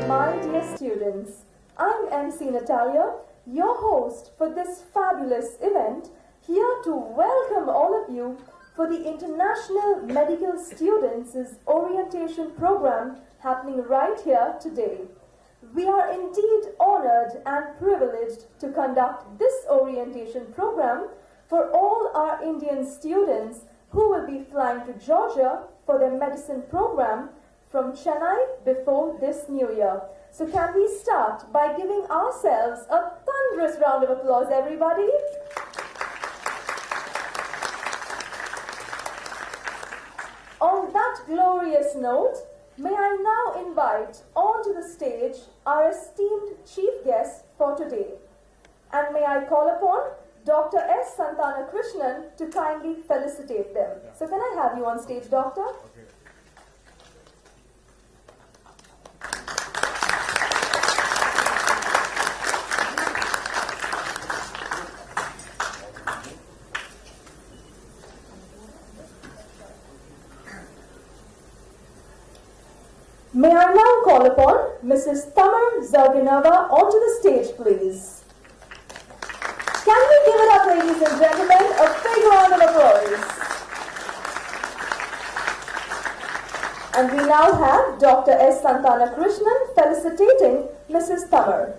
My dear students, I'm MC Natalia, your host for this fabulous event, here to welcome all of you for the International Medical Students' Orientation Program happening right here today. We are indeed honored and privileged to conduct this orientation program for all our Indian students who will be flying to Georgia for their medicine program from Chennai before this new year. So can we start by giving ourselves a thunderous round of applause, everybody? On that glorious note, may I now invite onto the stage our esteemed chief guest for today. And may I call upon Dr. S. Santhana Krishnan to kindly felicitate them. Yeah. So can I have you on stage, Doctor? Okay. May I now call upon Mrs. Tamar Zarganova onto the stage, please. Can we give it up, ladies and gentlemen? A big round of applause. And we now have Dr. S. Santhana Krishnan felicitating Mrs. Tamar.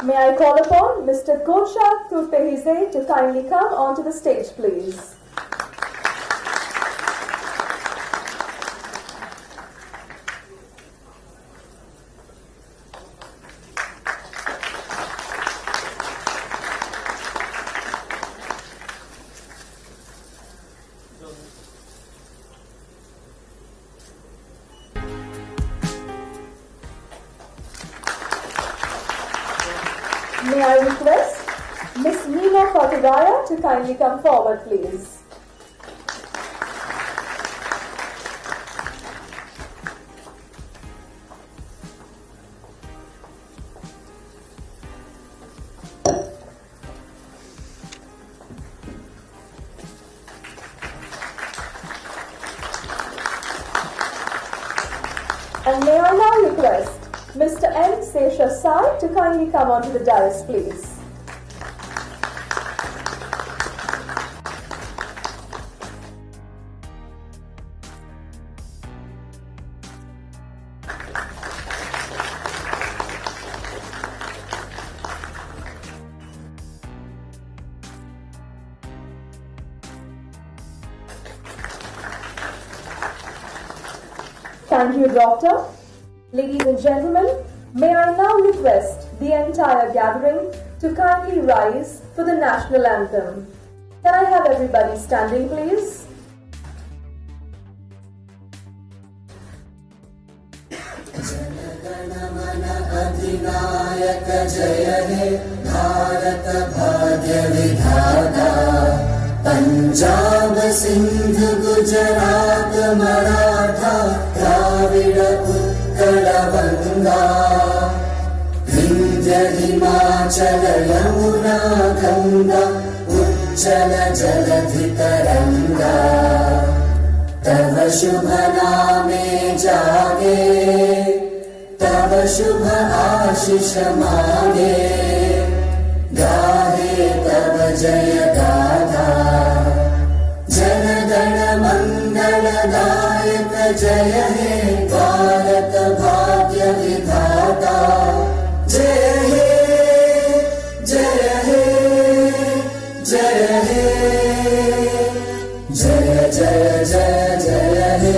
May I call upon Mr. 𝐃𝐑.𝐒.𝐒𝐀𝐍𝐍 to kindly come onto the stage, please. May I request Miss 𝐃𝐑.𝐒.𝐀𝐍𝐶 to kindly come forward, please. And may I now request Mr. M. Seethai to kindly come onto the dais, please. Thank you, Doctor. Ladies and gentlemen, may I now request the entire gathering to kindly rise for the national anthem. Can I have everybody standing, please? Punjab Sindh Gujarat Maratha Dravid Utkal बंगा विंध्य हिमाचल यमुना गंगा उच्चल जलधि तरंगा तव शुभ नामे जागे तव शुभ आशीष मांगे गाहे तव जय गाथा जन गण मंगल दायक जय हे भारत भाग्य विधाता जय हे जय हे जय हे जय जय जय जय हे.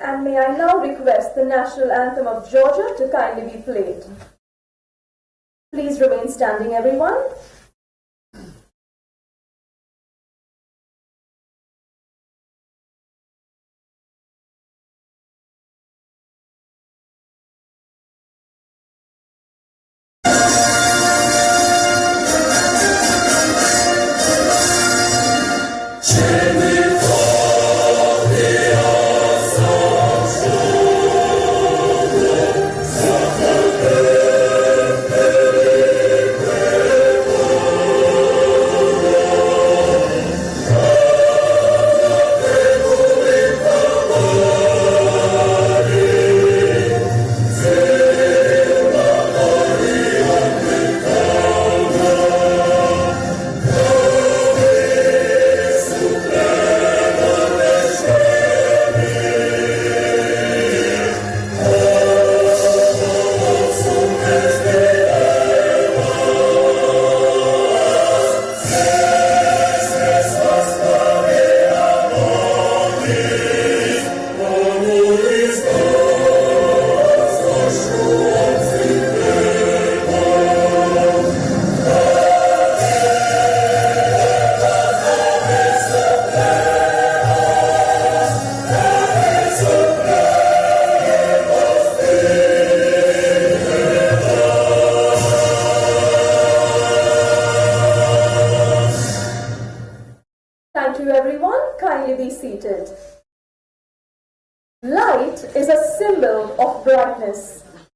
And may I now request the national anthem of Georgia to kindly be played. Please remain standing, everyone. Chennai,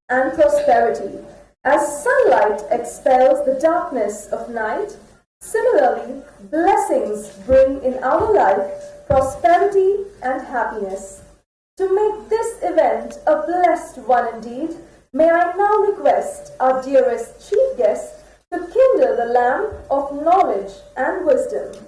and prosperity. As sunlight expels the darkness of night, similarly, blessings bring in our life prosperity and happiness. To make this event a blessed one indeed, may I now request our dearest chief guest to kindle the lamp of knowledge and wisdom.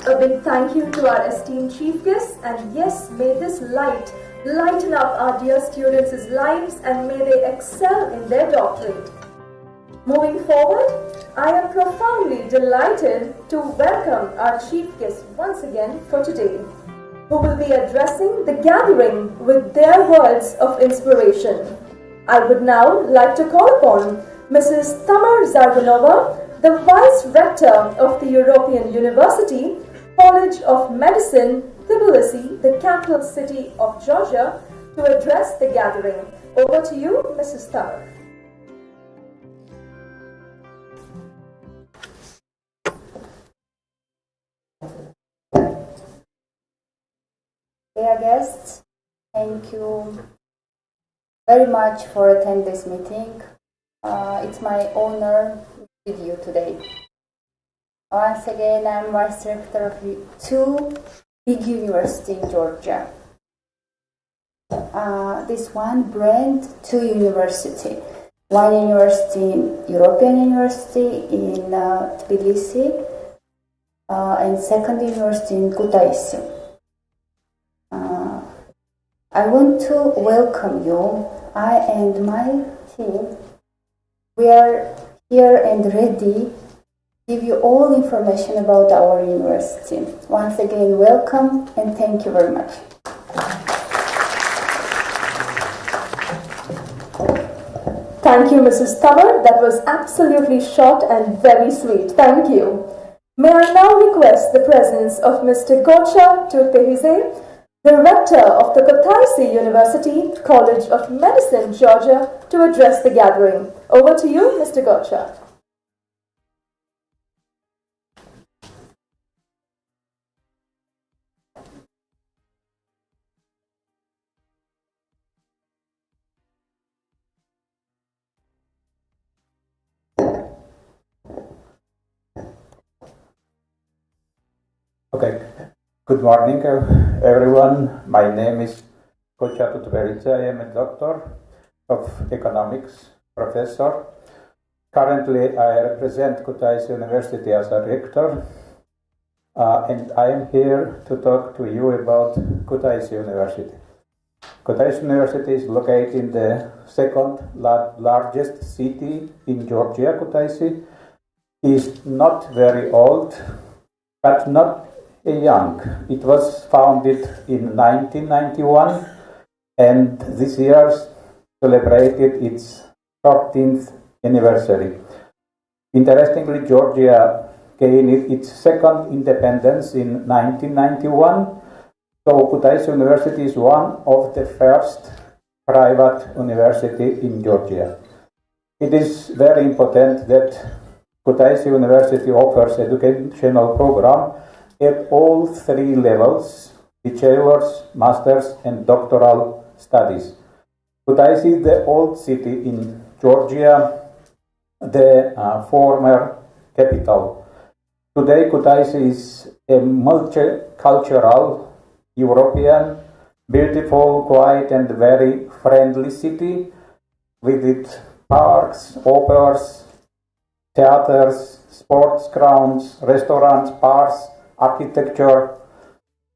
A big thank you to our esteemed chief guests, and yes, may this light lighten up our dear students' lives and may they excel in their doctorate. Moving forward, I am profoundly delighted to welcome our chief guest once again for today, who will be addressing the gathering with their words of inspiration. I would now like to call upon Mrs. Tamar Zarganova, the Vice Rector of the European University, College of Medicine, Tbilisi, the capital city of Georgia, to address the gathering. Over to you, Mrs. Tamar. Dear guests, thank you very much for attending this meeting. It's my honor with you today. Once again, I'm Vice Rector of two big universities in Georgia. This one brand, two university. One university, European University in Tbilisi, and second university in Kutaisi. I want to welcome you. I and my team, we are here and ready to give you all information about our university. Once again, welcome and thank you very much. Thank you, Mrs. Tamar. That was absolutely short and very sweet. Thank you. May I now request the presence of Mr. 𝐃𝐑.𝐒.𝐀𝐍𝐍, the Rector of the Katharsi University, College of Medicine, Georgia, to address the gathering. Over to you, Mr. 𝐃𝐑. Okay. Good morning, everyone. My name is 𝐃𝐑.𝐒.𝐀𝐍𝐶. I am a doctor of economics professor. Currently, I represent Kutaisi University as a rector, and I am here to talk to you about Kutaisi University. Kutaisi University is located in the second largest city in Georgia. Kutaisi is not very old, but not young. It was founded in 1991 and this year celebrated its 14th anniversary. Interestingly, Georgia gained its second independence in 1991, so Kutaisi University is one of the first private university in Georgia. It is very important that 𝐃𝐑 University offers educational program at all three levels, bachelor's, master's, and doctoral studies. 𝐃𝐑 is the old city in Georgia, the former capital. Today, 𝐃𝐑 is a multicultural, European, beautiful, quiet, and very friendly city with its parks, operas, theaters, sports grounds, restaurants, bars, architecture,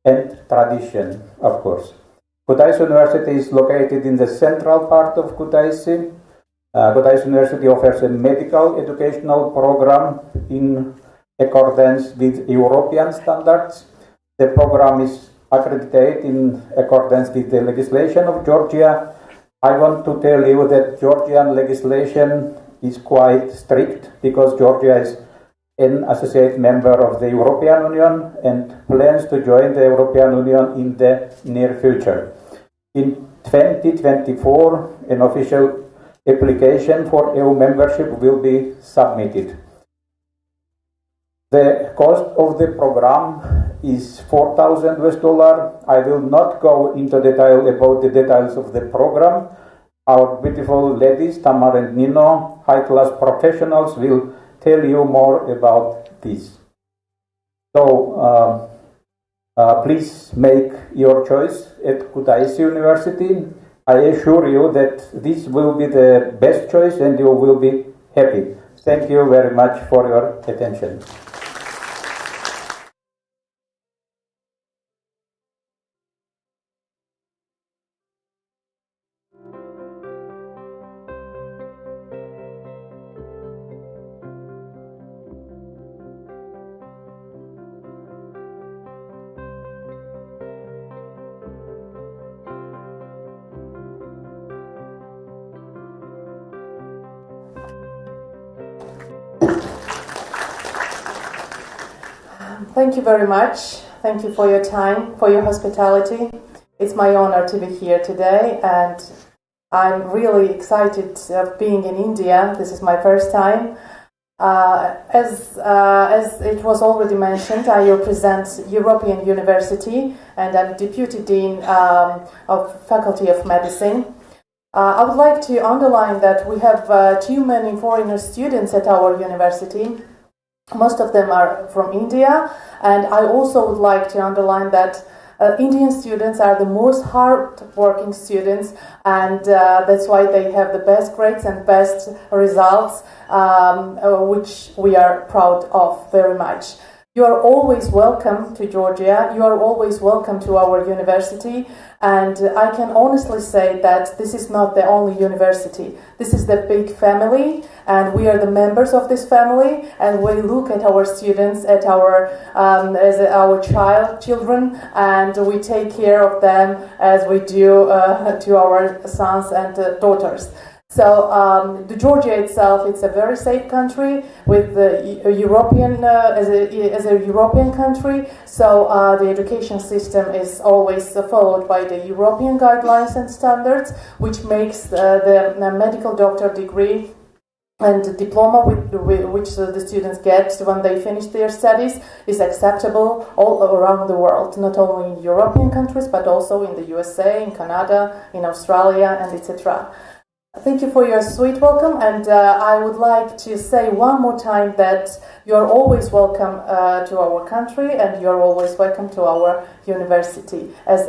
and tradition, of course. 𝐃𝐑 University is located in the central part of 𝐃𝐑. 𝐃𝐑 University offers a medical educational program in accordance with European standards. The program is accredited in accordance with the legislation of Georgia. I want to tell you that Georgian legislation is quite strict because Georgia is an associate member of the European Union and plans to join the European Union in the near future. In 2024, an official application for EU membership will be submitted. The cost of the program is $4,000. I will not go into detail about the details of the program. Our beautiful ladies, Tamar and Nino, high-class professionals, will tell you more about this. So, please make your choice at 𝐃𝐑 University. I assure you that this will be the best choice and you will be happy. Thank you very much for your attention. Thank you very much. Thank you for your time, for your hospitality. It's my honor to be here today, and I'm really excited of being in India. This is my first time. As it was already mentioned, I represent European University, and I'm Deputy Dean of Faculty of Medicine. I would like to underline that we have too many foreigner students at our university. Most of them are from India, and I also would like to underline that Indian students are the most hard-working students, and that's why they have the best grades and best results, which we are proud of very much. You are always welcome to Georgia. You are always welcome to our university. And I can honestly say that this is not the only university. This is the big family, and we are the members of this family. And we look at our students, at our as our children, and we take care of them as we do to our sons and daughters. So the Georgia itself, it's a very safe country with the European as a European country. So the education system is always followed by the European guidelines and standards, which makes the medical doctor degree and diploma which the students get when they finish their studies is acceptable all around the world, not only in European countries but also in the USA, in Canada, in Australia, and etc. Thank you for your sweet welcome, and I would like to say one more time that you're always welcome to our country, and you're always welcome to our university as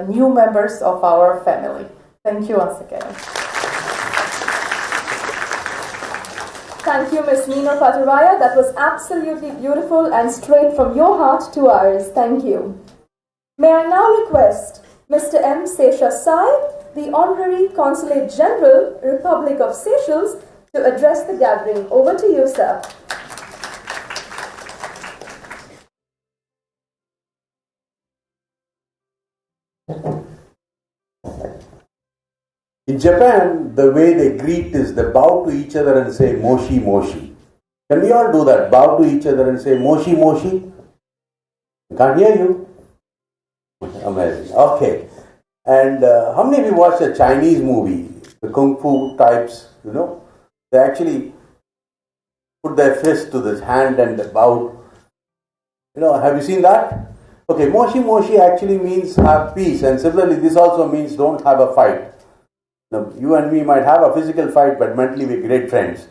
new members of our family. Thank you once again. Thank you, Ms. Nino Pataraya. That was absolutely beautiful and straight from your heart to ours. Thank you. May I now request Mr. M. Seethai, the Honorary Consulate General, Republic of Seychelles, to address the gathering. Over to you, sir. In Japan, the way they greet is they bow to each other and say moshi moshi. Can we all do that? Bow to each other and say moshi moshi? Can't hear you. Amazing. Okay. And how many of you watched a Chinese movie, the Kung Fu types, you know? They actually put their fist to this hand and bow. Have you seen that? Okay, moshi moshi actually means have peace, and similarly this also means don't have a fight. Now, you and me might have a physical fight, but mentally we're great friends.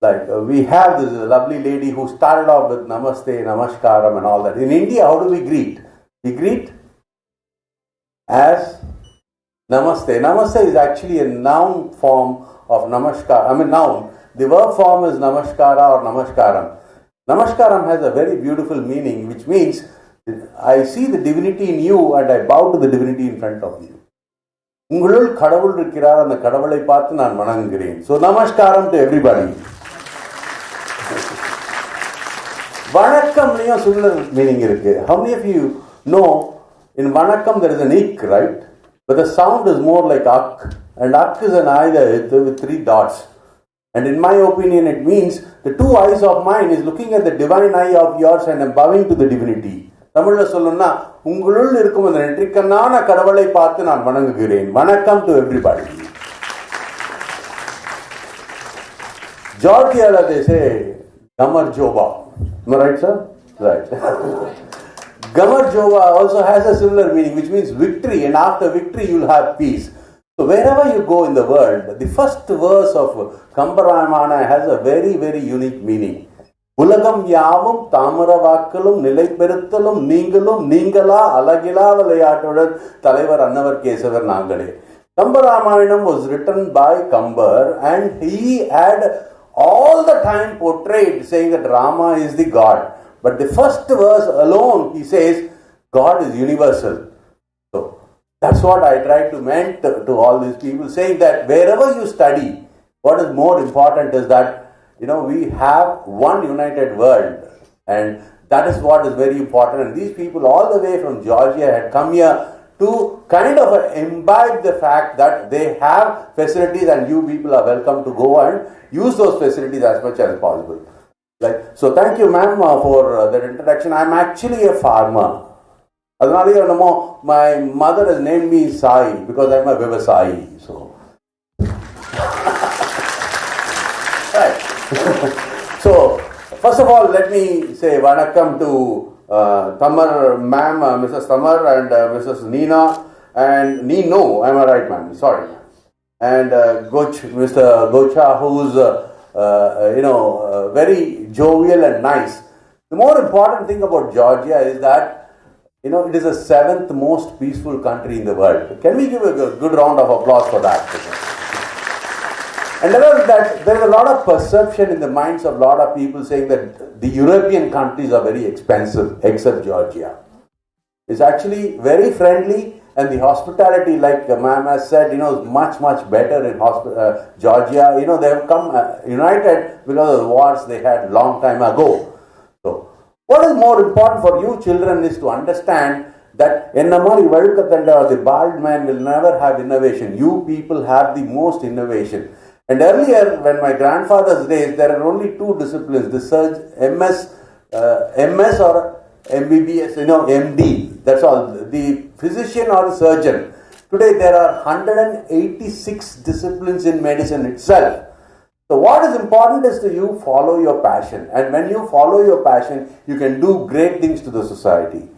Like we have this lovely lady who started off with namaste, namaskaram and all that. In India, how do we greet? We greet as namaste. Namaste is actually a noun form of namaskar. Noun. The verb form is namaskara or namaskaram. Namaskaram has a very beautiful meaning, which means I see the divinity in you and I bow to the divinity in front of you. உங்களுள் கடவுள் இருக்கிறார், அந்த கடவுளை பார்த்து நான் வணங்குகிறேன். So namaskaram to everybody. வணக்கம்லயும் similar meaning இருக்கு. How many of you know in vanakkam there is an ik, right? But the sound is more like ak, and ak is an eye with 3 dots. And in my opinion it means the 2 eyes of mine is looking at the divine eye of yours and I'm bowing to the divinity. தமிழ்ல சொல்லணும்னா உங்களுள் இருக்கும் அந்த நெற்றிக்கண்ணான கடவுளை பார்த்து நான் வணங்குகிறேன். வணக்கம் to everybody. Georgia they say Gamar Joba. Am I right, sir? Right. Gamar Joba also has a similar meaning, which means victory, and after victory you'll have peace. So wherever you go in the world, the first verse of Kambaramana has a very, very unique meaning. உலகம் யாவும் தாமர வாக்களும் நிலை பெறுத்தலும் நீங்களும் நீங்களா அழகிலா விளையாட்டுடன் தலைவர் அன்னவர் கேசவர் நாங்களே. Kambaramayanam was written by Kambar, and he had all the time portrayed saying that Rama is the God. But the first verse alone he says God is universal. So that's what I try to mention to all these people, saying that wherever you study, what is more important is that we have one united world, and that is what is very important. And these people all the way from Georgia had come here to kind of imbibe the fact that they have facilities and you people are welcome to go and use those facilities as much as possible. So thank you ma'am for that introduction. I'm actually a farmer. My mother has named me Sai because I'm a Vivasai. So right. So, first of all, let me say vanakkam to Tamar ma'am, Mrs. Tamar and Mrs. Nina and Nino, am I right ma'am? Sorry. And Mr. Gocha, who's very jovial and nice. The more important thing about Georgia is that it is the 7th most peaceful country in the world. Can we give a good round of applause for that? And there is a lot of perception in the minds of a lot of people saying that the European countries are very expensive, except Georgia. It's actually very friendly, and the hospitality, like ma'am has said, is much, much better in Georgia. They have come united because of the wars they had long time ago. So, what is more important for you children is to understand that Ennamari Valukatanda or the bald man will never have innovation. You people have the most innovation. And earlier, when my grandfather's days, there are only 2 disciplines, the MS or MBBS, MD, that's all, the physician or the surgeon. Today, there are 186 disciplines in medicine itself. So what is important is that you follow your passion. And when you follow your passion, you can do great things to the society.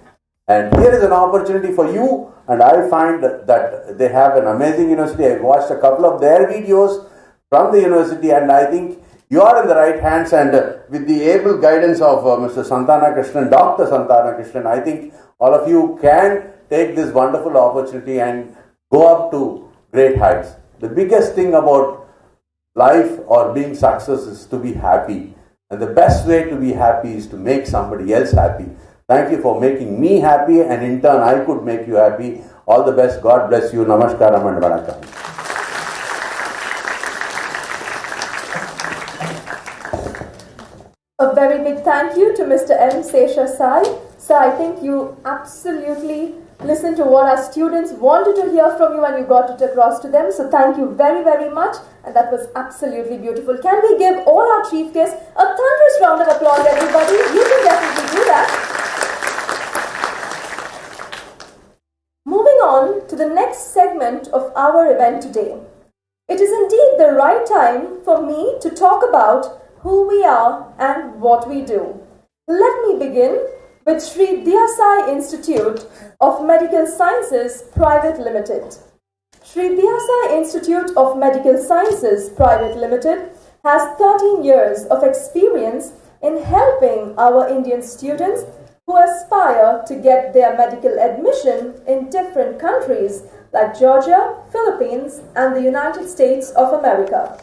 And here is an opportunity for you, and I find that they have an amazing university. I watched a couple of their videos from the university, and I think you are in the right hands, and with the able guidance of Mr. Santhana Krishnan, Dr. Santhana Krishnan, I think all of you can take this wonderful opportunity and go up to great heights. The biggest thing about life or being success is to be happy, and the best way to be happy is to make somebody else happy. Thank you for making me happy, and in turn I could make you happy. All the best. God bless you. Namaskaram and vanakkam. A very big thank you to Mr. M. Sesha Sai. So I think you absolutely listened to what our students wanted to hear from you and you got it across to them. So thank you very, very much. And that was absolutely beautiful. Can we give all our chief guests a thunderous round of applause, everybody? You can definitely do that. Moving on to the next segment of our event today. It is indeed the right time for me to talk about who we are and what we do. Let me begin with Sri Dhyasai Institute of Medical Sciences Private Limited. Sri Dhyasai Institute of Medical Sciences Private Limited has 13 years of experience in helping our Indian students who aspire to get their medical admission in different countries like Georgia, Philippines, and the United States of America.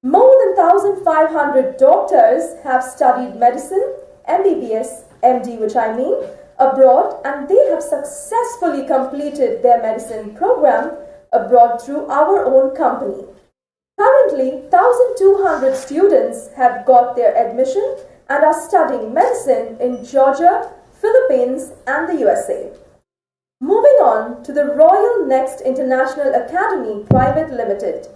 More than 1,500 doctors have studied medicine, MBBS, MD which I mean, abroad, and they have successfully completed their medicine program abroad through our own company. Currently, 1,200 students have got their admission and are studying medicine in Georgia, Philippines, and the USA. Moving on to the Royal Next International Academy Private Limited,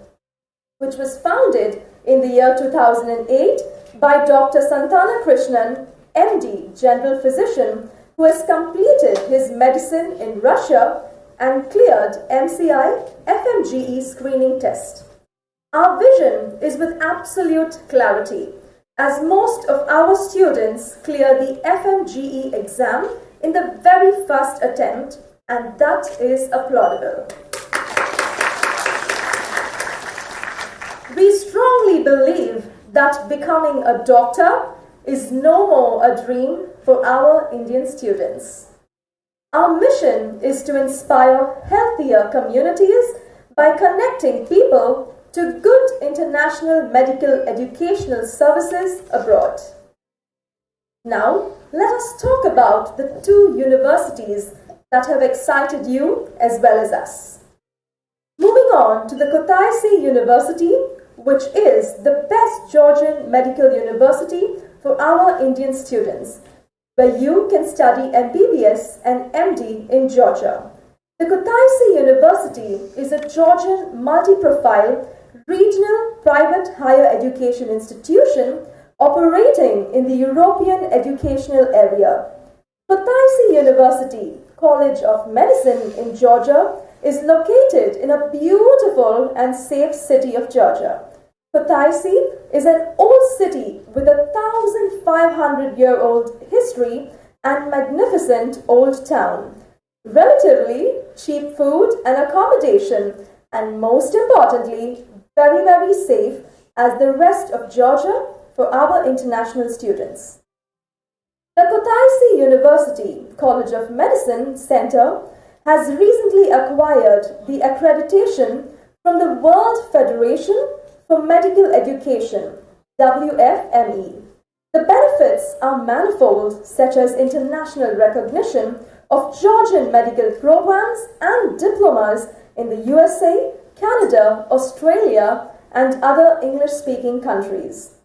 which was founded in the year 2008 by Dr. Santhana Krishnan MD, General Physician, who has completed his medicine in Russia and cleared MCI FMGE screening test. Our vision is with absolute clarity, as most of our students clear the FMGE exam in the very first attempt, and that is applaudable. We strongly believe that becoming a doctor is no more a dream for our Indian students. Our mission is to inspire healthier communities by connecting people to good international medical educational services abroad. Now, let us talk about the two universities that have excited you as well as us. Moving on to the Katharsi University, which is the best Georgian medical university for our Indian students, where you can study MBBS and MD in Georgia. The Katharsi University is a Georgian multi-profile regional private higher education institution operating in the European educational area. Katharsi University College of Medicine in Georgia is located in a beautiful and safe city of Georgia. Katharsi is an old city with a 1,500-year-old history and magnificent old town, relatively cheap food and accommodation, and most importantly, very, very safe as the rest of Georgia for our international students. The Katharsi University College of Medicine Center has recently acquired the accreditation from the World Federation for Medical Education, WFME. The benefits are manifold, such as international recognition of Georgian medical programs and diplomas in the USA, Canada, Australia, and other English-speaking countries.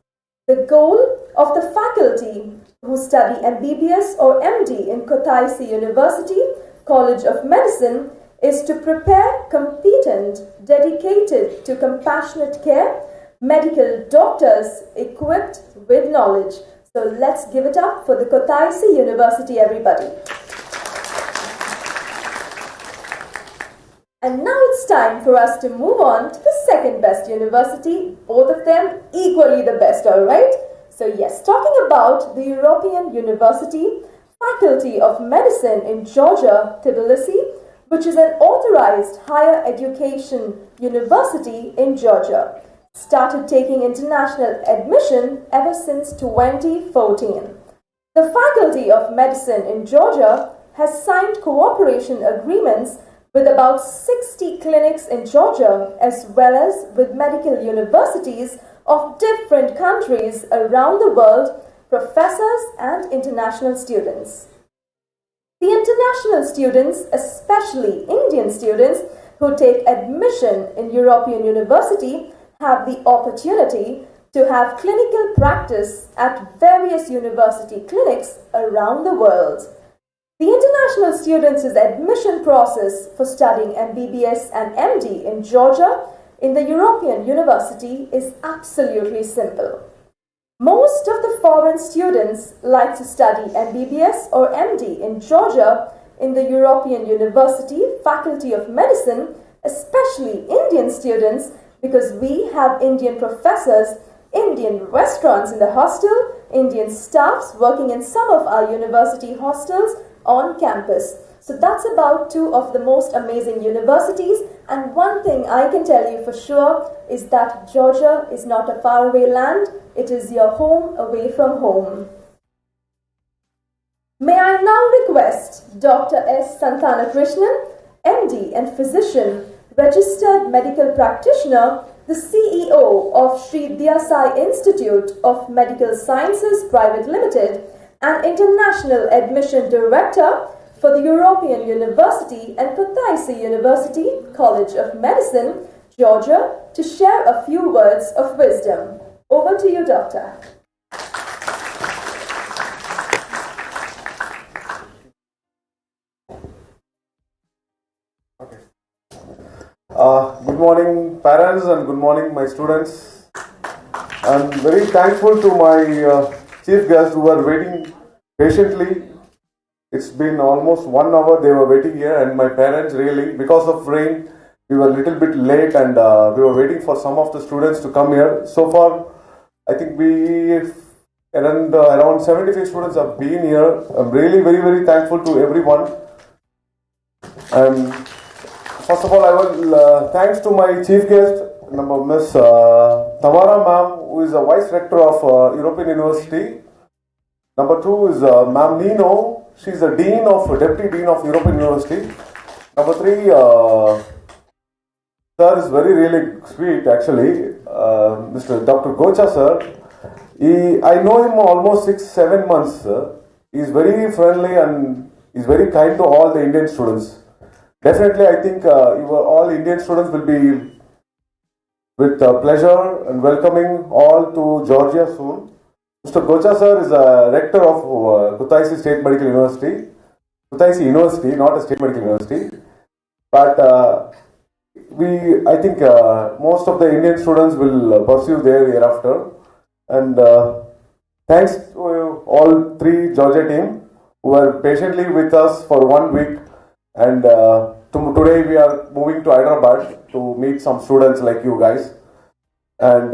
The goal of the faculty who study MBBS or MD in Katharsi University College of Medicine is to prepare competent, dedicated to compassionate care medical doctors equipped with knowledge. So let's give it up for the Katharsi University, everybody. And now it's time for us to move on to the second best university, both of them equally the best, alright? So yes, talking about the European University Faculty of Medicine in Georgia, Tbilisi, which is an authorized higher education university in Georgia. Started taking international admission ever since 2014. The Faculty of Medicine in Georgia has signed cooperation agreements with about 60 clinics in Georgia, as well as with medical universities of different countries around the world, professors and international students. The international students, especially Indian students who take admission in European University, have the opportunity to have clinical practice at various university clinics around the world. The international students' admission process for studying MBBS and MD in Georgia in the European University is absolutely simple. Most of the foreign students like to study MBBS or MD in Georgia in the European University Faculty of Medicine, especially Indian students, because we have Indian professors Indian restaurants in the hostel, Indian staffs working in some of our university hostels on campus. So that's about two of the most amazing universities, and one thing I can tell you for sure is that Georgia is not a faraway land, it is your home away from home. May I now request Dr. S. Santhana Krishnan, MD and physician, registered medical practitioner, the CEO of 𝐃𝐑.𝐒 Institute of Medical Sciences Private Limited, and international admission director for the European University and Katharsi University College of Medicine, Georgia, to share a few words of wisdom. Over to you, Doctor. Good morning, parents, and good morning, my students. I'm very thankful to my chief guests who are waiting patiently. It's been almost 1 hour they were waiting here, and my parents really, because of rain, we were a little bit late, and we were waiting for some of the students to come here. So far, I think around 75 students have been here. I'm really very, very thankful to everyone. And first of all, I will thanks to my chief guest, Miss Tamara ma'am, who is a vice rector of European University. Number 2 is Ma'am Nino. She is a deputy dean of European University. Number 3, sir is very really sweet actually. Mr. Dr. Gocha sir. I know him almost 6-7 months. He is very friendly and is very kind to all the Indian students. Definitely, I think all Indian students will be with pleasure and welcoming all to Georgia soon. Mr. Gocha sir is a rector of 𝐾𝐇𝐍𝐶 State Medical University. 𝐾𝐇𝐍𝐶 University, not a state medical university. But I think most of the Indian students will pursue there hereafter. And thanks to all 3 Georgia team who were patiently with us for 1 week. And today we are moving to Hyderabad to meet some students like you guys. And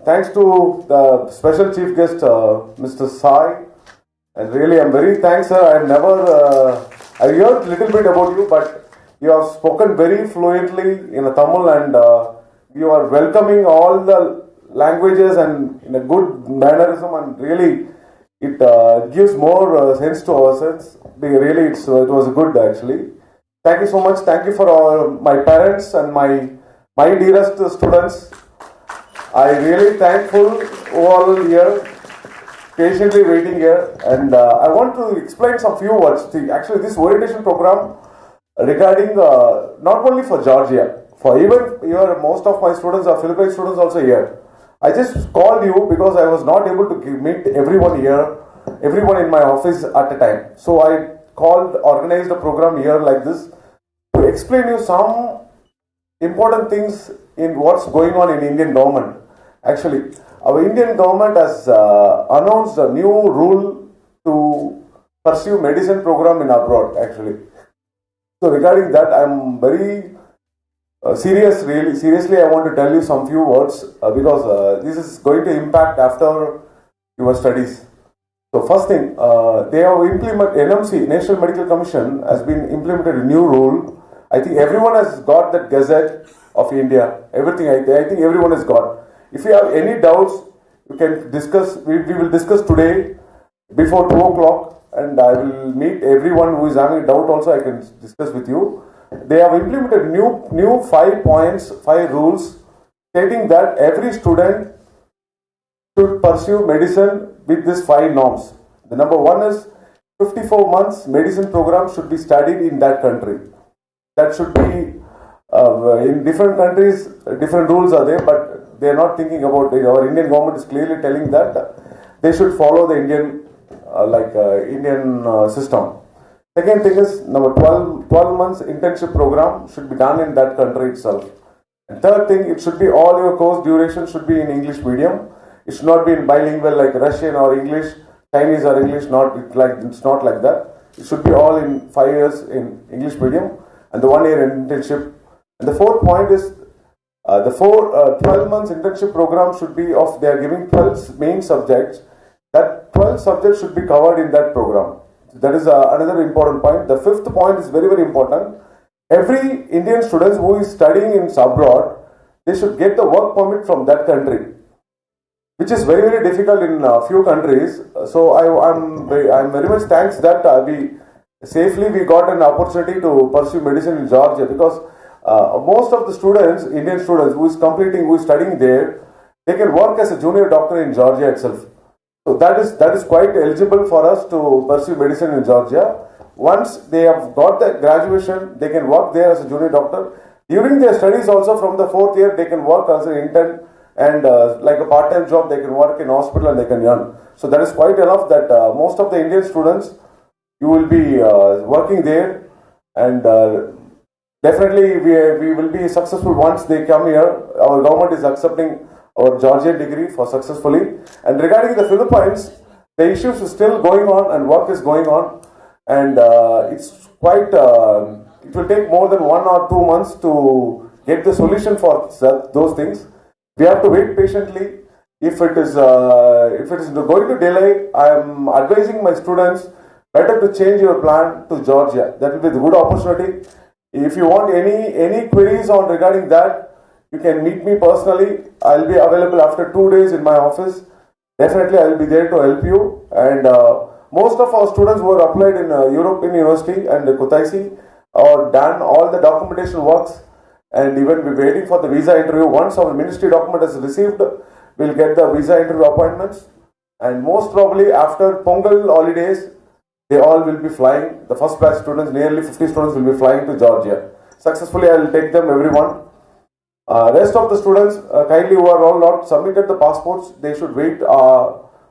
thanks to the special chief guest, Mr. Sai. And really, I'm very thanks, sir. I heard a little bit about you, but you have spoken very fluently in Tamil, and you are welcoming all the languages and in a good mannerism, and really it gives more sense to ourselves. Really, it was good actually. Thank you so much. Thank you for my parents and my dearest students. I really thankful all here, patiently waiting here, and I want to explain some few words. Actually, this orientation program regarding not only for Georgia, for even most of my students are Philippine students also here. I just called you because I was not able to meet everyone here, everyone in my office at a time. So I organized a program here like this to explain you some important things in what's going on in Indian government. Actually, our Indian government has announced a new rule to pursue medicine program in abroad actually. So regarding that, I'm very seriously I want to tell you some few words because this is going to impact after your studies. So first thing, they have implemented NMC, National Medical Commission, has been implemented a new rule. I think everyone has got that Gazette of India. Everything I think everyone has got. If you have any doubts, you can discuss. We will discuss today before 2 o'clock, and I will meet everyone who is having a doubt. Also, I can discuss with you. They have implemented new 5 points, 5 rules, stating that every student should pursue medicine with these 5 norms. The number 1 is 54 months medicine program should be studied in that country. That should be in different countries, different rules are there, but they are not thinking about it. Our Indian government is clearly telling that they should follow the Indian system. Second thing is number 12 months internship program should be done in that country itself. And third thing, it should be all your course duration should be in English medium. It should not be in bilingual like Russian or English, Chinese or English. It's not like that. It should be all in 5 years in English medium and the 1 year internship. And the fourth point is The 12 months internship program should be of, they are giving 12 main subjects. That 12 subjects should be covered in that program. That is another important point. The fifth point is very, very important. Every Indian student who is studying in abroad, they should get the work permit from that country, which is very, very difficult in a few countries. So I'm very much thanks that we got an opportunity to pursue medicine in Georgia, because most of the students, Indian students who is studying there, they can work as a junior doctor in Georgia itself. So that is quite eligible for us to pursue medicine in Georgia. Once they have got the graduation, they can work there as a junior doctor. During their studies also, from the 4th year, they can work as an intern and like a part-time job, they can work in hospital and they can earn. So that is quite enough that most of the Indian students, you will be working there, and definitely we will be successful once they come here. Our government is accepting our Georgian degree for successfully. And regarding the Philippines, the issues is still going on and work is going on, and it's quite, it will take more than 1 or 2 months to get the solution for those things. We have to wait patiently. If it is going to delay, I am advising my students, better to change your plan to Georgia. That will be the good opportunity. If you want any queries on regarding that, you can meet me personally. I'll be available after 2 days in my office. Definitely, I'll be there to help you. And most of our students who are applied in European University and Katharsi or done all the documentation works, and even we're waiting for the visa interview. Once our ministry document is received, we'll get the visa interview appointments. And most probably after Pongal holidays, they all will be flying. The first batch students, nearly 50 students, will be flying to Georgia. Successfully, I will take them, everyone. Rest of the students, kindly who are all not submitted the passports, they should wait.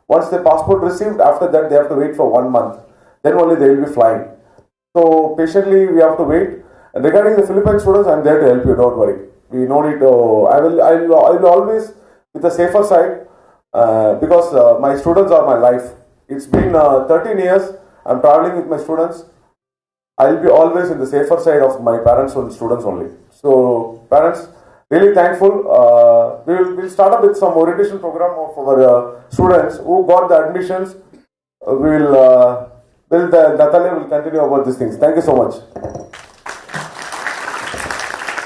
Once the passport received, after that they have to wait for 1 month. Then only they will be flying. So patiently we have to wait. And regarding the Philippine students, I am there to help you. Don't worry. We no need to. I will always with the safer side, because my students are my life. It's been 13 years. I'm traveling with my students. I'll be always in the safer side of my parents and students only. So parents, really thankful. We'll start up with some orientation program of our students who got the admissions. Natalia will continue about these things. Thank you so much.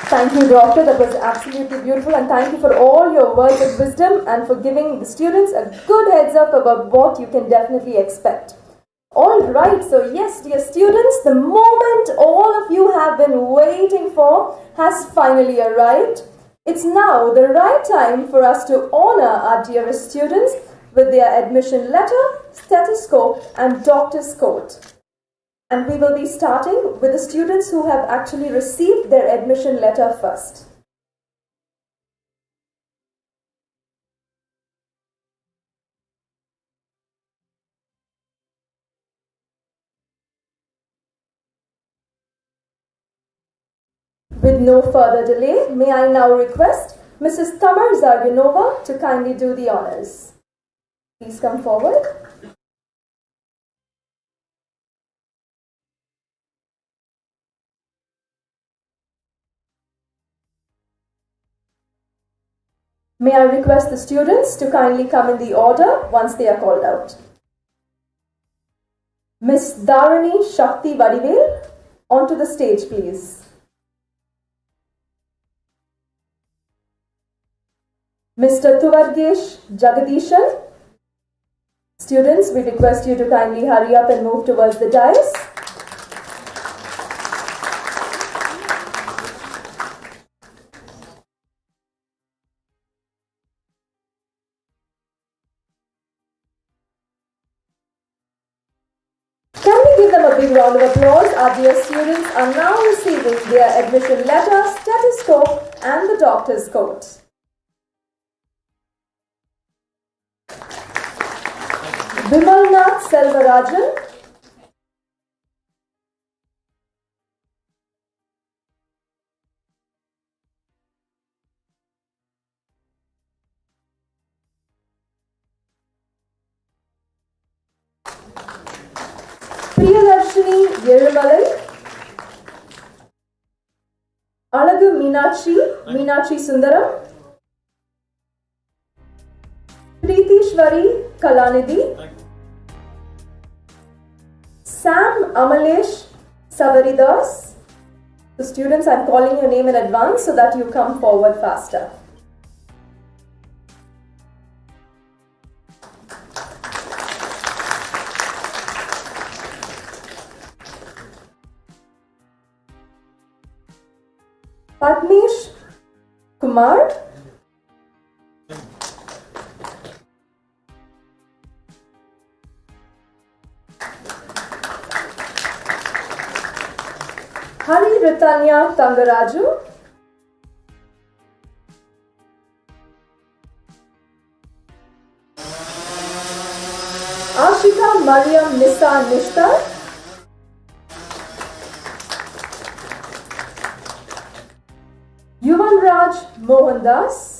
Thank you, Doctor. That was absolutely beautiful, and thank you for all your words of wisdom and for giving the students a good heads up about what you can definitely expect. All right, so yes, dear students, the moment all of you have been waiting for has finally arrived. It's now the right time for us to honor our dearest students with their admission letter, stethoscope, and doctor's coat. And we will be starting with the students who have actually received their admission letter first. With no further delay, may I now request Mrs. Tamar Zarganova to kindly do the honors. Please come forward. May I request the students to kindly come in the order once they are called out. Miss Dharani Shakti Vadivel, onto the stage, please. Mr. Tuvargesh Jagadishan. Students, we request you to kindly hurry up and move towards the dais. Can we give them a big round of applause? Our dear students are now receiving their admission letter, stethoscope, and the doctor's coat. Vimalnath Selvarajan. Priyadarshini Yerumalai. Alagu Meenakshi. Meenakshi Sundaram, Preetishwari Kalanidhi, Sam Amalesh Savaridas. So students, I'm calling your name in advance so that you come forward faster. Padmesh Kumar, Hari Ritanya Tangaraju, Ashika Mariam Nisa Nishtar, Yuvan Raj Mohandas,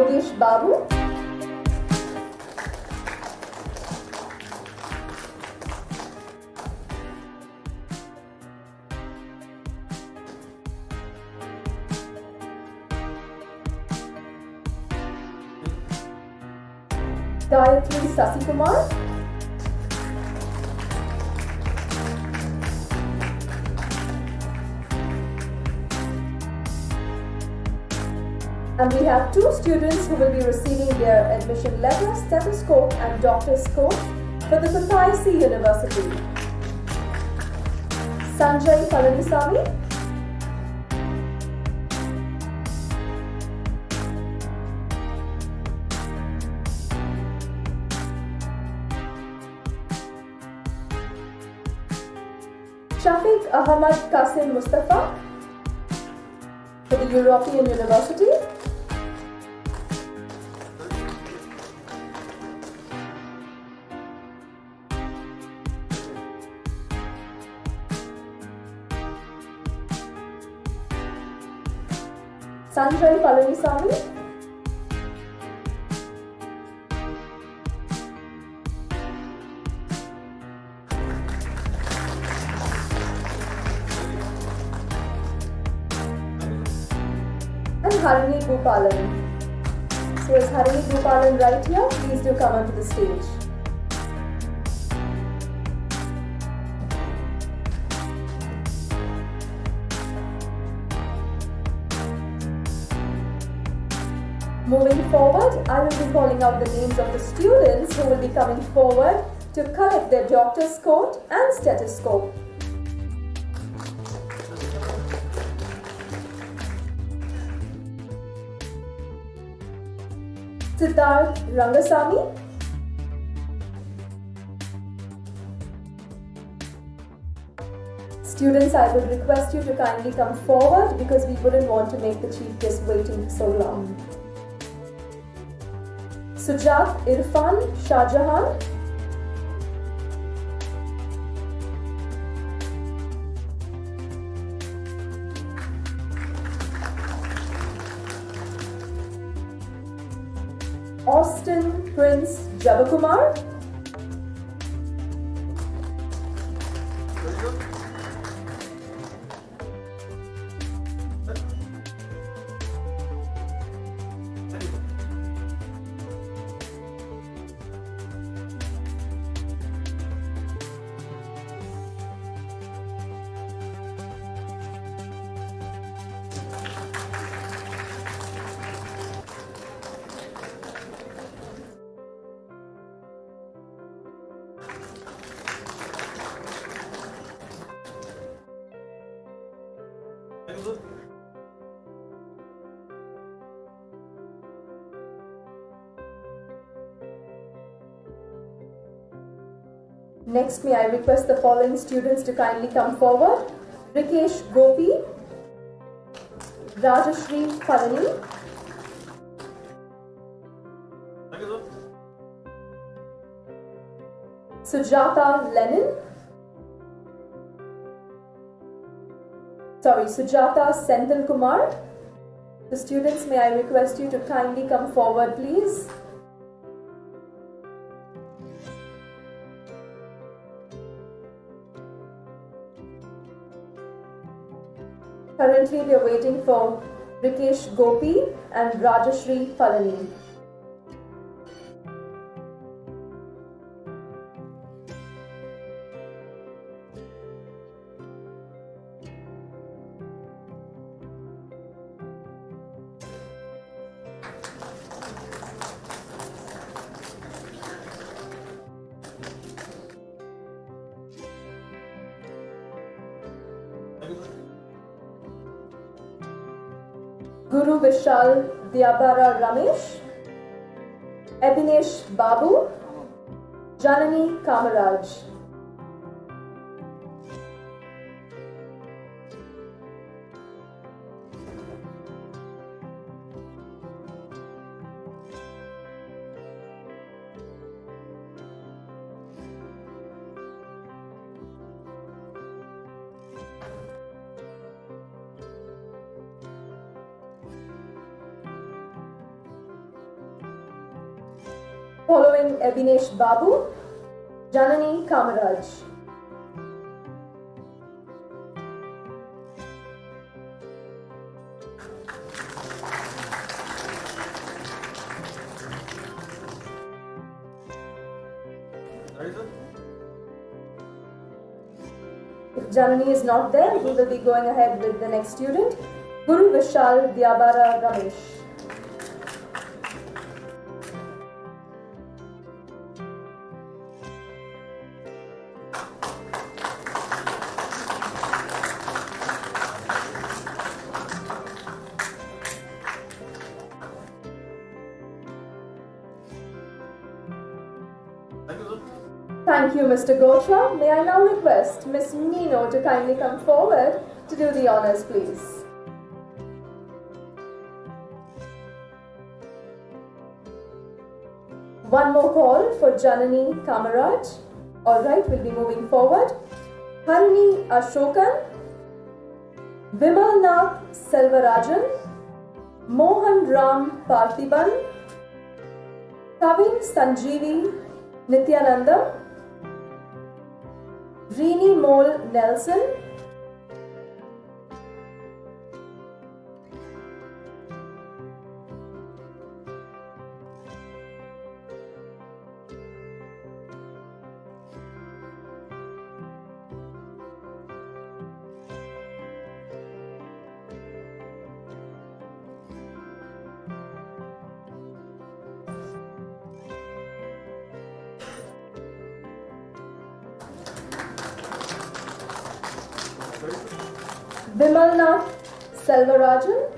Yogesh Babu, Gayatri Sasikumar, and we have two students who will be receiving their admission letter, stethoscope and doctor's coat for the Katharsi University. Sanjay Palanisamy, Shafiq Ahmad Qasim Mustafa for the European University. Sanjay Palanisamy, and Harini Gopalan. So is Harini Gopalan right here? Please do come onto the stage. Moving forward, I will be calling out the names of the students who will be coming forward to collect their doctor's coat and stethoscope. Siddharth Rangasamy, students, I would request you to kindly come forward because we wouldn't want to make the chief guest waiting for so long. Sujat Irfan Shahjahan, Austin Prince Javakumar, Next, may I request the following students to kindly come forward. Rikesh Gopi, Rajashri Palani, Sujata Senthil Kumar. The students, may I request you to kindly come forward, please. Currently, we are waiting for Rikesh Gopi and Rajashri Palani. Guru Vishal Diabara Ramesh, Abhinesh Babu, Janani Kamaraj. Following Abhinesh Babu, Janani Kamaraj. If Janani is not there, we will be going ahead with the next student, Guru Vishal Dyabara Ramesh. Thank you, Mr. Gocha. May I now request Miss Nino to kindly come forward to do the honors, please. One more call for Janani Kamaraj. Alright, we'll be moving forward. Harini Ashokan, Vimalnath Selvarajan, Mohan Ram Parthiban, Kavin Sanjeevi Nityanandam, Rini Mole Nelson, Vimalnath Selvarajan,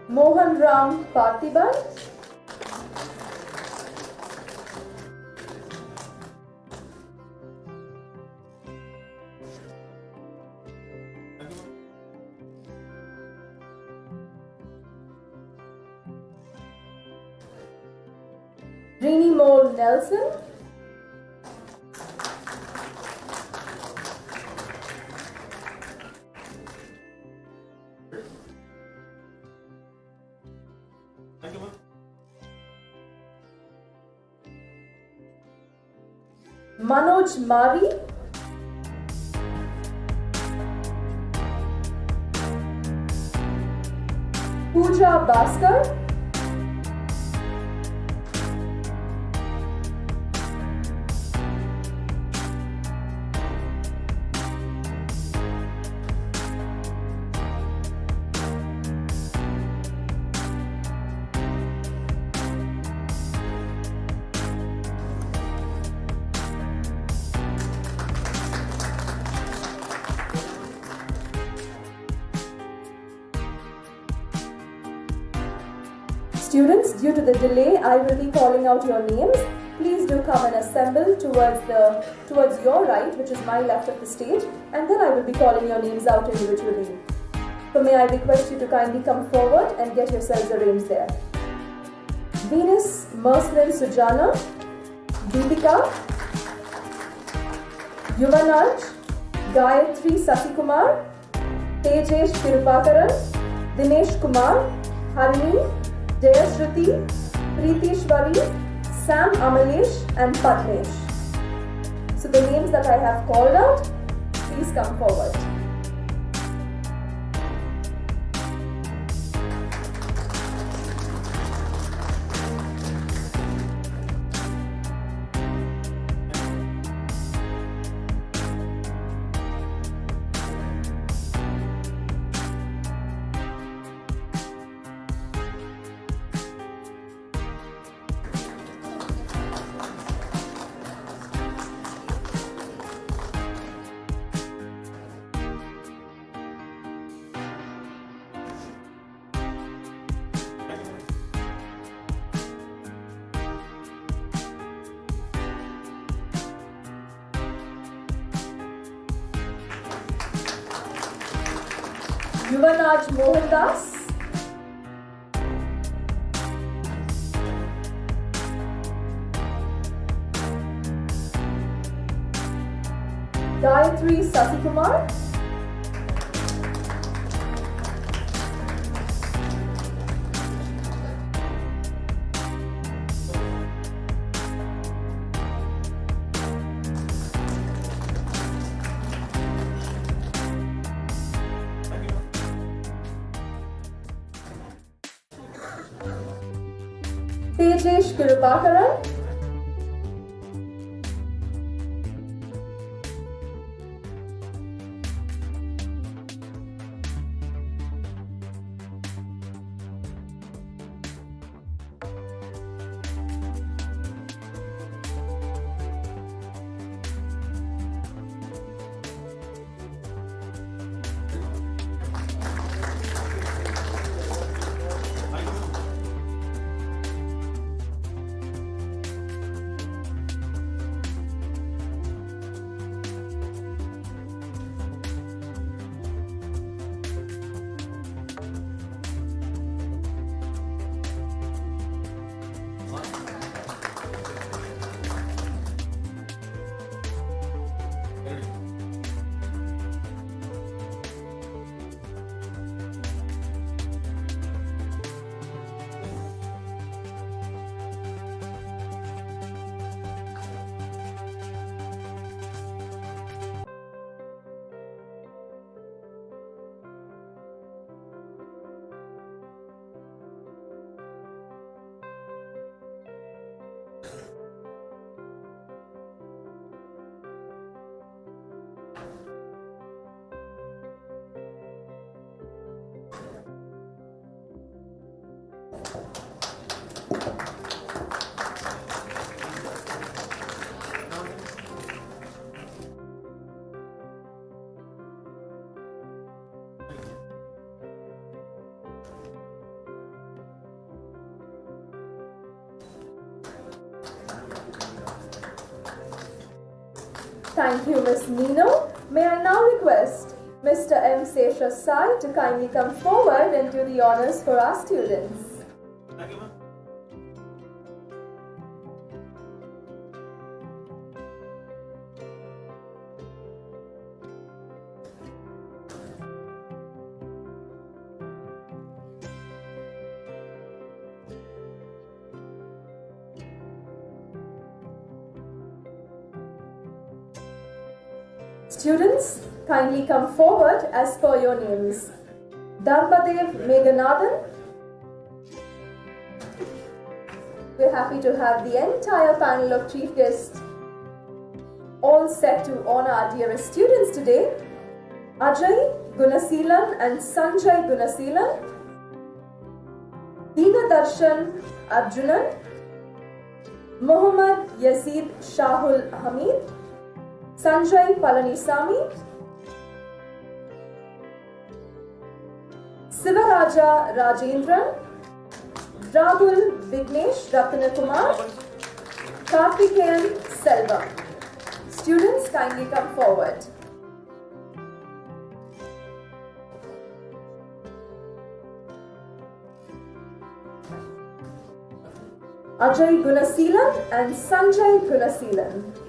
Mohan Ram Parthiban, Rini Mole Nelson, Manoj Mari, Pooja Bhaskar, Students, due to the delay, I will be calling out your names. Please do come and assemble towards your right, which is my left of the stage, and then I will be calling your names out individually. So may I request you to kindly come forward and get yourselves arranged there. Venus Merslin Sujana, Deepika, Yuvanaj, Gayatri Sasikumar, Tejesh Kirupakaran, Dinesh Kumar, Harini, Jayashruti, Preetishwari, Sam Amalesh and Padmesh. So the names that I have called out, please come forward. Yuvanaj Mohandas, Gayatri Sasikumar, Tejesh Kirupakaran, Thank you, Ms. Nino. May I now request Mr. M. Seethai to kindly come forward and do the honors for our students. Students, kindly come forward as per your names. Dharmadev Meghanathan. We're happy to have the entire panel of chief guests all set to honor our dearest students today. Ajay Gunaseelan and Sanjay Gunaseelan. Deena Arjunan. Muhammad Yazid Shahul Hamid. Sanjay Palanisamy, Sivaraja Rajendran, Rahul Vignesh Ratnakumar, Karthikeyan Selvam. Students, kindly come forward. Ajay Gunaseelan and Sanjay Gunaseelan.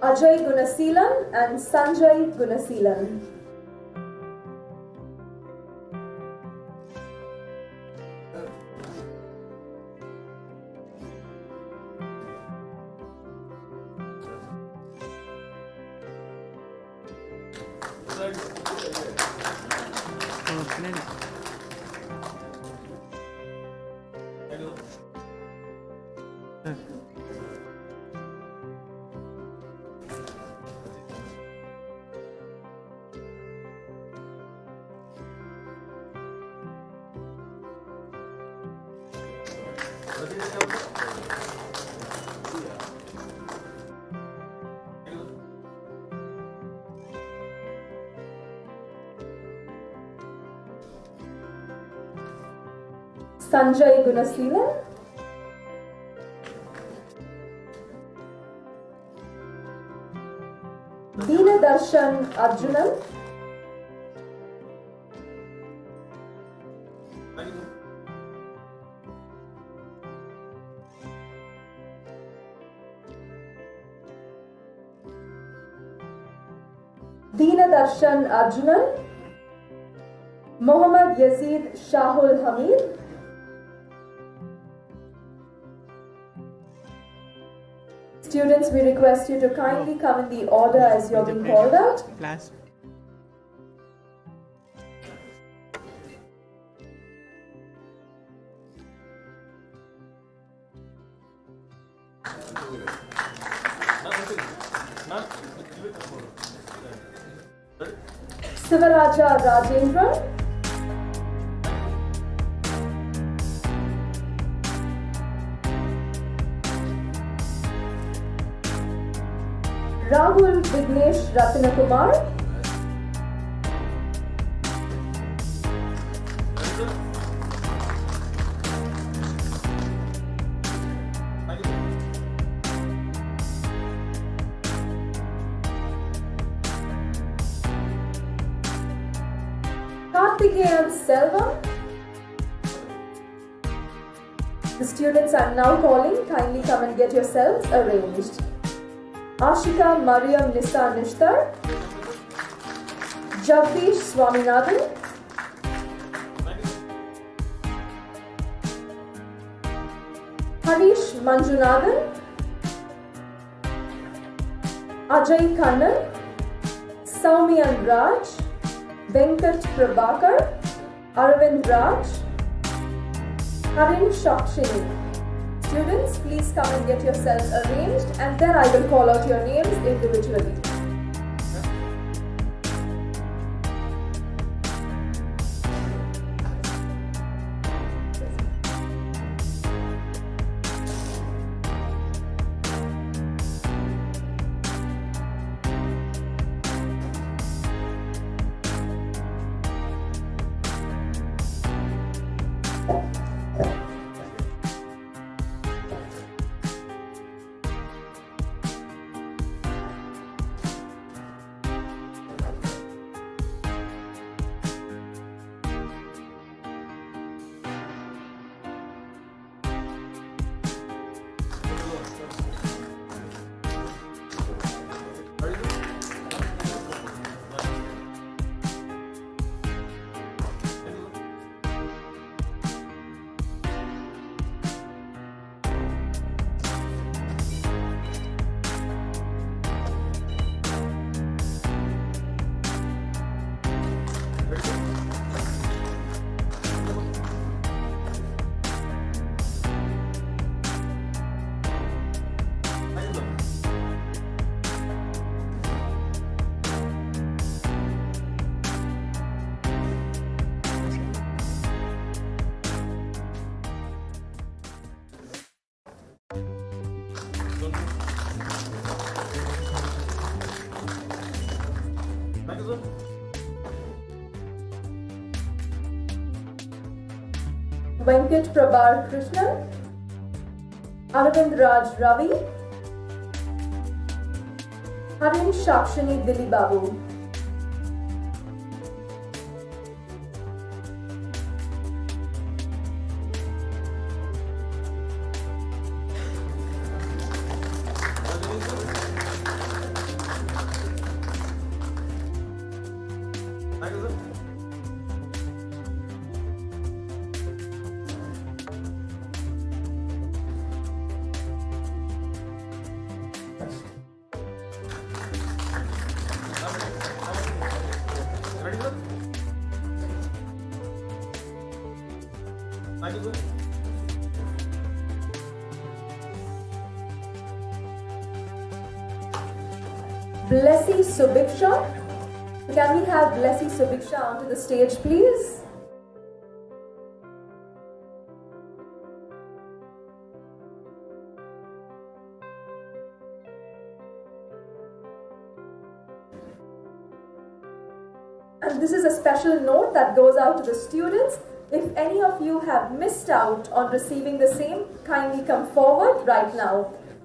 Ajay Gunaseelan and Sanjay Gunaseelan. Sanjay Gunasilan, Deenadarshan Arjunan, Deenadarshan Arjunan, Mohammad Yazid Shahul Hamid, students, we request you to kindly come in the order as you're being called out. Sivaraja Rajendra, Rahul Vignesh Ratnakumar, 𝐃𝐑.𝐒.𝐀𝐍𝐶 Selvam. The students I'm now calling, kindly come and get yourselves arranged. Ashika Mariam Nisa Nishtar, Jagdish Swaminathan, Harish Manjunathan, Ajay Kannan, Saumian Raj, Venkat Prabhakar, Arvind Raj, Harin Shakshini. Students, please come and get yourselves arranged, and then I will call out your names individually. Venkat Prabhar Krishnan, Arvind Raj Ravi, Harin Shakshini Dilli Babu. Blessy Subiksha. Can we have Blessy Subiksha onto the stage, please? And this is a special note that goes out to the students. If any of you have missed out on receiving the same, kindly come forward right now.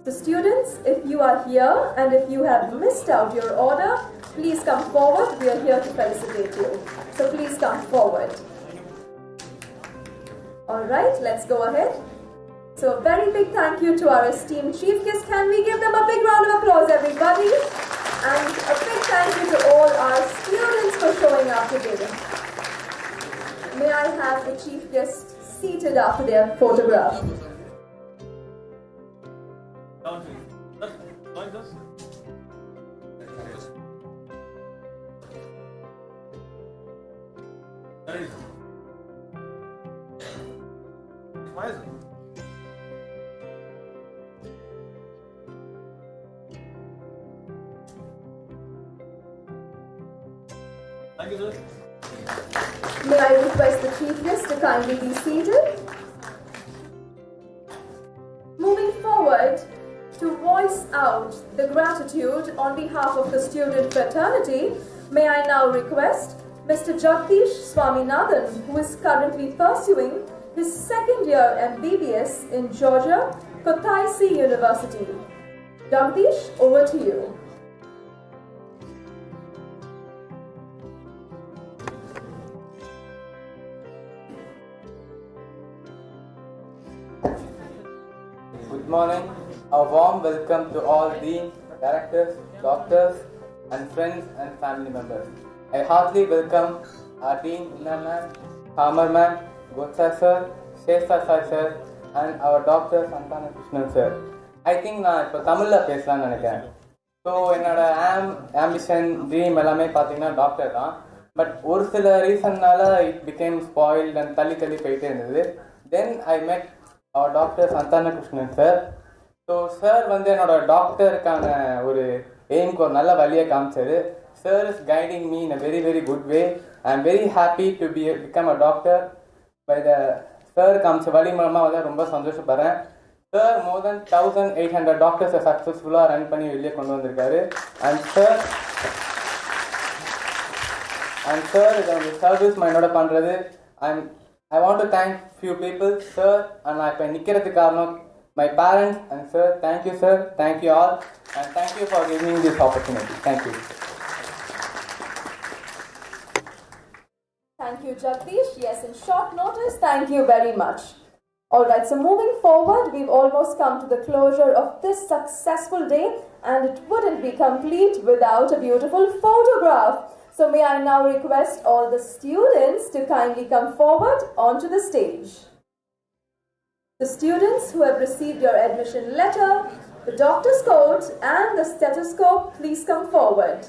So students, if you are here and if you have missed out your order, please come forward. We are here to felicitate you. So please come forward. Alright, let's go ahead. So a very big thank you to our esteemed chief guests. Can we give them a big round of applause, everybody? And a big thank you to all our students for showing up today. May I have the chief guest seated after their photograph? Thank you, sir. May I request the chief guest to kindly be seated? Moving forward, to voice out the gratitude on behalf of the student fraternity, may I now request Mr. 𝐃𝐑.𝐒 Swaminathan, who is currently pursuing his second year MBBS in Georgia, Katharsi University. 𝐃𝐑.𝐒, over to you. Good morning. A warm welcome to all deans, directors, doctors, and friends and family members. I heartily welcome our Dean Ma'am, Honorary Ma'am, Gocha sir, seethai sir, and our Dr. Santhana Krishnan sir. I think நான் இப்போ தமிழில் பேசலாம்னு நினைக்கிறேன். So என்னோட ambition dream எல்லாமே பார்த்தீங்கன்னா doctor தான். But ஒரு சில ரீசன்னால இட் பிகேம் ஸ்பாயில்ட் அண்ட் தள்ளி போயிட்டே இருந்தது. Then I met our doctor Santhana Krishnan sir. So sir வந்து என்னோட டாக்டருக்கான ஒரு எய்ம்க்கு ஒரு நல்ல வழியை காமிச்சாரு. Sir is guiding me in a very very good way. I am very happy to become a doctor by the sir காமிச்ச வழி மூலமாக வந்து ரொம்ப சந்தோஷப்படுறேன். சார் மோர் தென் 1800 டாக்டர்ஸை சக்ஸஸ்ஃபுல்லாக ரன் பண்ணி வெளியே கொண்டு வந்திருக்காரு. அண்ட் சார் இதை வந்து சர்வீஸ் மைண்டோட பண்ணுறது. I want to thank few people, sir, and நான் இப்போ நிற்கிறதுக்கு காரணம் my parents and sir. Thank you, sir. Thank you all, and thank you for giving me this opportunity. Thank you. Thank you, 𝐃𝐑.𝐒. Yes, in short notice, thank you very much. Alright, so moving forward, we've almost come to the closure of this successful day, and it wouldn't be complete without a beautiful photograph. So may I now request all the students to kindly come forward onto the stage. The students who have received your admission letter, the doctor's coat and the stethoscope, please come forward.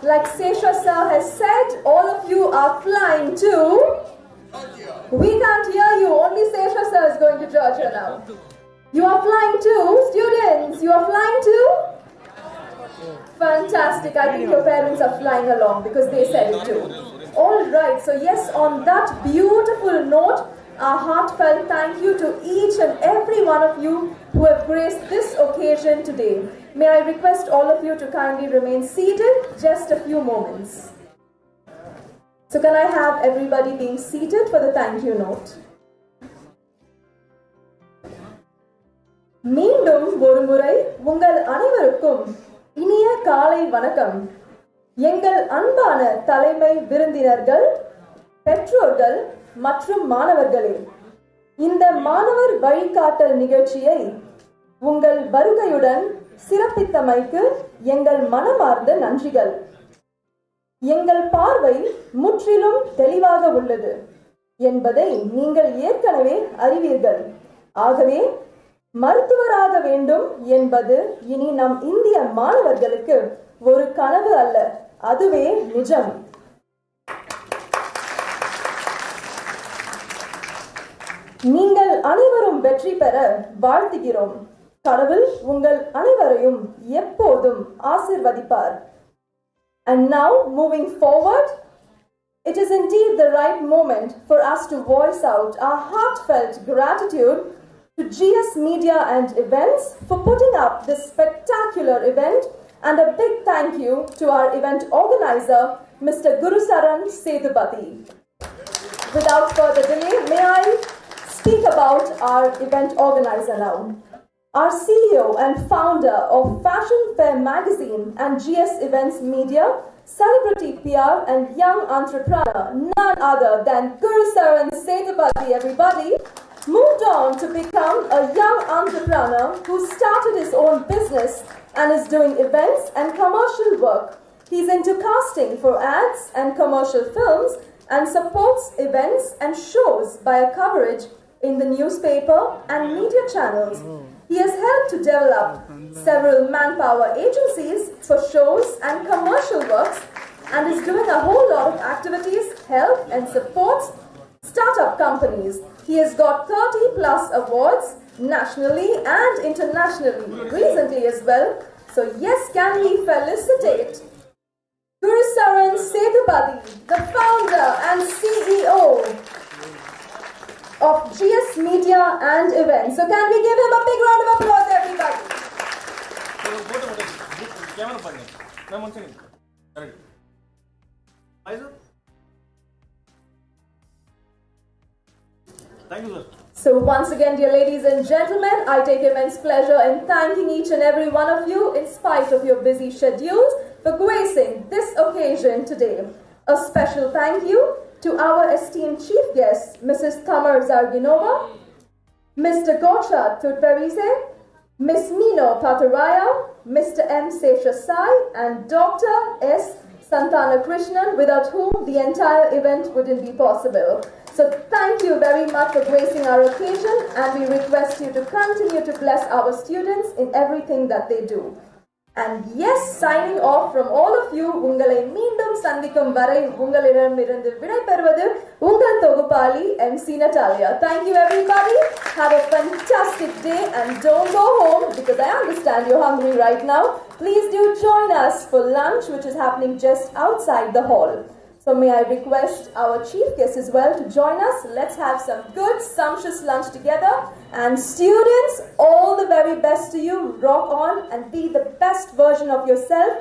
Like Sesha sir has said, all of you are flying to... We can't hear you, only Sesha sir is going to Georgia now. You are flying to, students, you are flying to? Fantastic, I think your parents are flying along because they said it too. Alright, so yes, on that beautiful note, a heartfelt thank you to each and every one of you who have graced this occasion today. May I request all of you to kindly remain seated just a few moments. So can I have everybody being seated for the thank you note? மீண்டும் ஒருமுறை உங்கள் அனைவருக்கும் இனிய காலை வணக்கம். எங்கள் அன்பான தலைமை விருந்தினர்கள், பெற்றோர்கள் மற்றும் மாணவர்களே, இந்த மாணவர் வழிகாட்டல் நிகழ்ச்சியை உங்கள் வருகையுடன் சிறப்பித்தமைக்கு எங்கள் மனமார்ந்த நன்றிகள். எங்கள் பார்வை முற்றிலும் தெளிவாக உள்ளது என்பதை நீங்கள் ஏற்கனவே அறிவீர்கள். ஆகவே மருத்துவராக வேண்டும் என்பது இனி நம் இந்திய மாணவர்களுக்கு ஒரு கனவு அல்ல, அதுவே நிஜம். நீங்கள் அனைவரும் வெற்றி பெற வாழ்த்துகிறோம். கடவுள் உங்கள் அனைவரையும் எப்போதும் ஆசீர்வதிப்பார். And now, moving forward, it is indeed the right moment for us to voice out our heartfelt gratitude to GS Media and Events for putting up this spectacular event, and a big thank you to our event organizer, Mr. Gurusaran Sethupathi. Without further delay, may I speak about our event organizer now. Our CEO and founder of Fashion Fair Magazine and GS Events Media, celebrity PR and young entrepreneur, none other than Gurusaran Sethupathi, everybody, moved on to become a young entrepreneur who started his own business and is doing events and commercial work. He's into casting for ads and commercial films and supports events and shows by a coverage in the newspaper and media channels. He has helped to develop several manpower agencies for shows and commercial works and is doing a whole lot of activities, help and supports startup companies. He has got 30 plus awards nationally and internationally recently as well. So yes, can we felicitate Gurusaran Sethupathi, the founder and CEO of GS Media and Events. So can we give him a big round of applause, everybody? Thank you, sir. So once again, dear ladies and gentlemen, I take immense pleasure in thanking each and every one of you in spite of your busy schedules for gracing this occasion today. A special thank you to our esteemed chief guests, Mrs. Tamar Zarginova, Mr. �𝐃𝐑.𝐒.𝐄𝐍𝐓𝐇𝐀𝐍, Ms. Mino Pataraya, Mr. M. Seshasai, and Dr. S. Santhana Krishnan, without whom the entire event wouldn't be possible. So thank you very much for gracing our occasion, and we request you to continue to bless our students in everything that they do. And yes, signing off from all of you, உங்களை மீண்டும் சந்திக்கும் வரை உங்களிடமிருந்து விடைபெறுவது உங்கள் தொகுப்பாளி MC Natalia. Thank you everybody. Have a fantastic day and don't go home because I understand you're hungry right now. Please do join us for lunch, which is happening just outside the hall. So may I request our chief guest as well to join us. Let's have some good, sumptuous lunch together. And students, all the very best to you. Rock on and be the best version of yourself.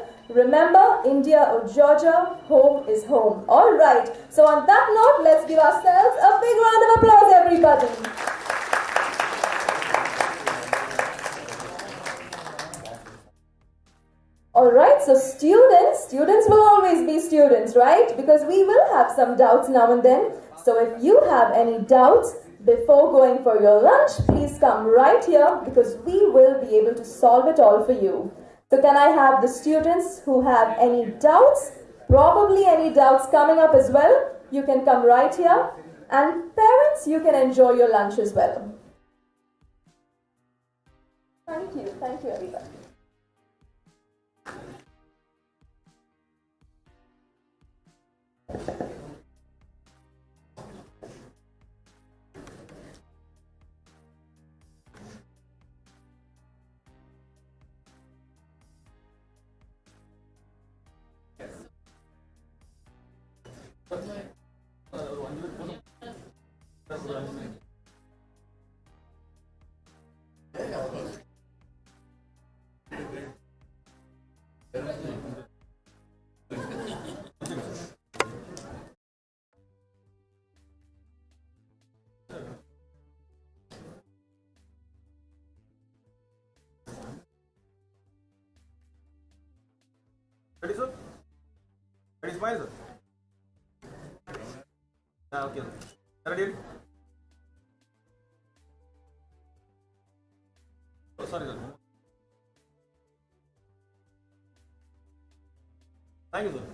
Remember, India or Georgia, home is home. All right. So on that note, let's give ourselves a big round of applause, everybody. Alright, so students will always be students, right? Because we will have some doubts now and then. So if you have any doubts before going for your lunch, please come right here because we will be able to solve it all for you. So can I have the students who have any doubts, probably any doubts coming up as well, you can come right here. And parents, you can enjoy your lunch as well. Thank you everybody. Ready, sir? Ready, smile, sir? Okay. Ready? Oh, sorry, sir. Thank you, sir.